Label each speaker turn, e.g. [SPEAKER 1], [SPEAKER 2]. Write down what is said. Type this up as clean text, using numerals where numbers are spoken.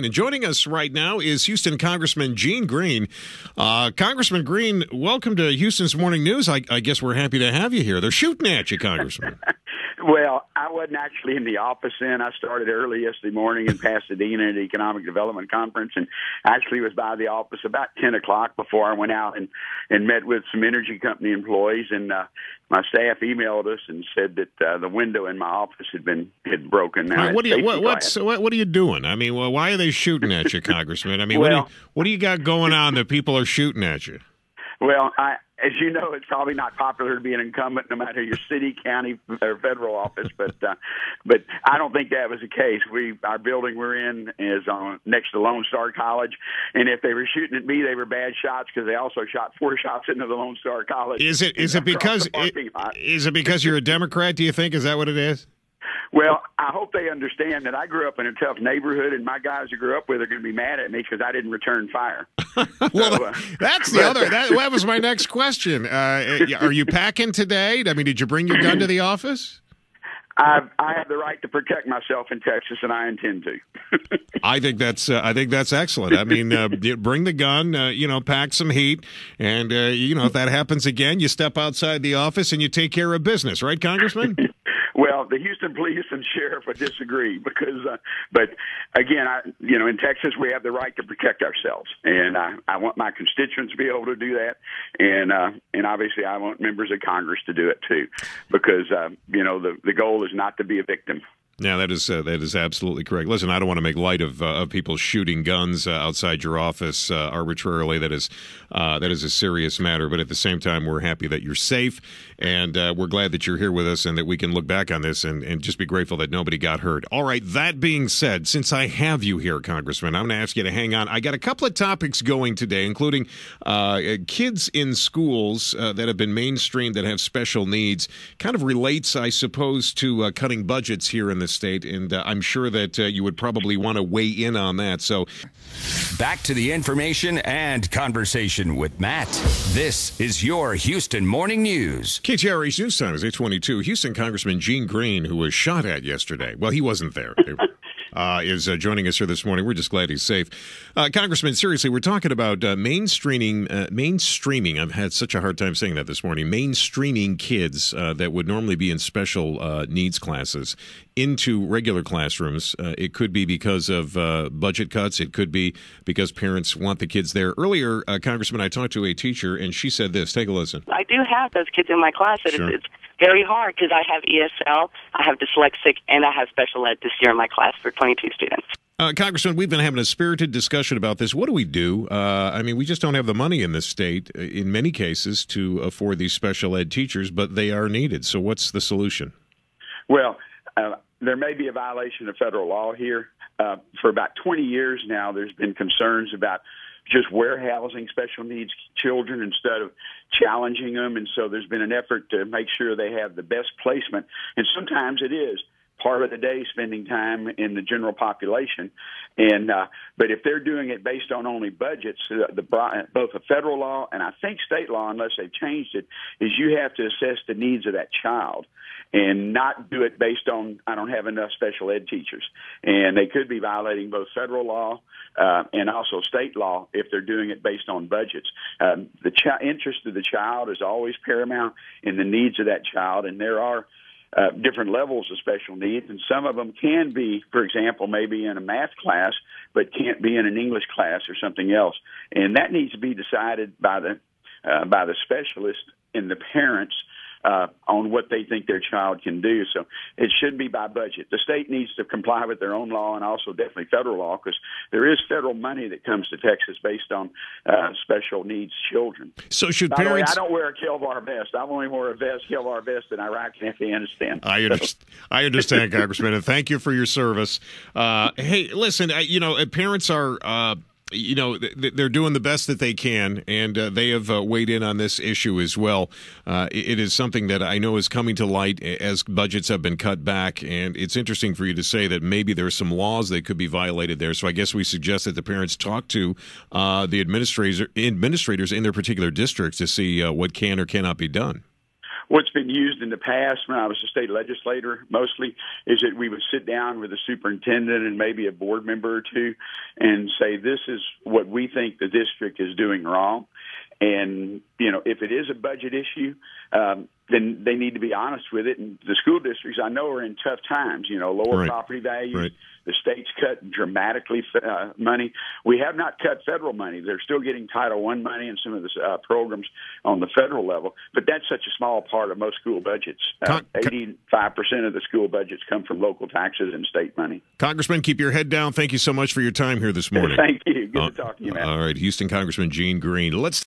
[SPEAKER 1] And joining us right now is Houston Congressman Gene Green. Congressman Green, welcome to Houston's Morning News. I guess we're happy to have you here. They're shooting at you, Congressman.
[SPEAKER 2] Well, I wasn't actually in the office then. I started early yesterday morning in Pasadena at the Economic Development Conference, and actually was by the office about 10 o'clock before I went out and met with some energy company employees. And my staff emailed us and said that the window in my office had broken. Now,
[SPEAKER 1] right, what are you doing? I mean, why are they shooting at you, Congressman? I mean, what do you got going on that people are shooting at you?
[SPEAKER 2] Well, as you know, it's probably not popular to be an incumbent, no matter your city, county, or federal office. But I don't think that was the case. Our building we're in is next to Lone Star College, and if they were shooting at me, they were bad shots because they also shot 4 shots into the Lone Star College.
[SPEAKER 1] Is it because you're a Democrat? Do you think is that what it is?
[SPEAKER 2] Well, I hope they understand that I grew up in a tough neighborhood, and my guys I grew up with are going to be mad at me because I didn't return fire.
[SPEAKER 1] Well, that's the other. That was my next question. Are you packing today? I mean, did you bring your gun to the office?
[SPEAKER 2] I have the right to protect myself in Texas, and I intend to.
[SPEAKER 1] I think that's excellent. I mean, bring the gun, pack some heat, and if that happens again, you step outside the office and you take care of business, right, Congressman?
[SPEAKER 2] Well, the Houston police and sheriff would disagree because, but again, in Texas we have the right to protect ourselves, and I want my constituents to be able to do that, and obviously I want members of Congress to do it too, because the goal is not to be a victim.
[SPEAKER 1] Yeah, that is absolutely correct. Listen, I don't want to make light of people shooting guns outside your office arbitrarily. That is a serious matter. But at the same time, we're happy that you're safe, and we're glad that you're here with us and that we can look back on this and just be grateful that nobody got hurt. All right, that being said, since I have you here, Congressman, I'm going to ask you to hang on. I got a couple of topics going today, including kids in schools that have been mainstreamed that have special needs. Kind of relates, I suppose, to cutting budgets here in the state, and I'm sure that you would probably want to weigh in on that. So
[SPEAKER 3] back to the information and conversation with Matt. This is your Houston Morning News.
[SPEAKER 1] KTRH News Time is 8:22. Houston Congressman Gene Green, who was shot at yesterday, well, he wasn't there. Is joining us here this morning. We're just glad he's safe. Congressman, seriously, we're talking about mainstreaming. I've had such a hard time saying that this morning. Mainstreaming kids that would normally be in special needs classes into regular classrooms. It could be because of budget cuts. It could be because parents want the kids there. Earlier, Congressman, I talked to a teacher, and she said this. Take a listen.
[SPEAKER 4] I do have those kids in my class.
[SPEAKER 1] Sure.
[SPEAKER 4] It's very hard because I have ESL, I have dyslexic, and I have special ed this year in my class for 22 students.
[SPEAKER 1] Congressman, we've been having a spirited discussion about this. What do we do? I mean, we just don't have the money in this state, in many cases, to afford these special ed teachers, but they are needed. So what's the solution?
[SPEAKER 2] Well, there may be a violation of federal law here. For about 20 years now, there's been concerns about just warehousing special needs children instead of challenging them. And so there's been an effort to make sure they have the best placement. And sometimes it is part of the day spending time in the general population. And but if they're doing it based on only budgets, both the federal law and I think state law, unless they've changed it, is you have to assess the needs of that child and not do it based on I don't have enough special ed teachers. And they could be violating both federal law and also state law if they're doing it based on budgets. The interest of the child is always paramount in the needs of that child, and there are different levels of special needs, and some of them can be, for example, maybe in a math class, but can't be in an English class or something else. And that needs to be decided by the specialist and the parents on what they think their child can do. So it should be by budget. The state needs to comply with their own law and also definitely federal law, because there is federal money that comes to Texas based on special needs children.
[SPEAKER 1] So should
[SPEAKER 2] parents... By the way,
[SPEAKER 1] parents...
[SPEAKER 2] I don't wear a Kevlar vest. I've only wore a Kevlar vest in Iraq and Afghanistan.
[SPEAKER 1] I understand, Congressman, and thank you for your service. Hey, listen, parents are... they're doing the best that they can, and they have weighed in on this issue as well. It is something that I know is coming to light as budgets have been cut back, and it's interesting for you to say that maybe there's some laws that could be violated there. So I guess we suggest that the parents talk to the administrators in their particular districts to see what can or cannot be done.
[SPEAKER 2] what's been used in the past when I was a state legislator mostly is that we would sit down with a superintendent and maybe a board member or two and say, this is what we think the district is doing wrong. And, if it is a budget issue, then they need to be honest with it. And the school districts, I know, are in tough times, lower property values.
[SPEAKER 1] Right.
[SPEAKER 2] The state's cut dramatically money. We have not cut federal money. They're still getting Title I money and some of the programs on the federal level. But that's such a small part of most school budgets. 85% of the school budgets come from local taxes and state money.
[SPEAKER 1] Congressman, keep your head down. Thank you so much for your time here this morning.
[SPEAKER 2] Thank you. Good to talk to you, Matt.
[SPEAKER 1] All right, Houston Congressman Gene Green. Let's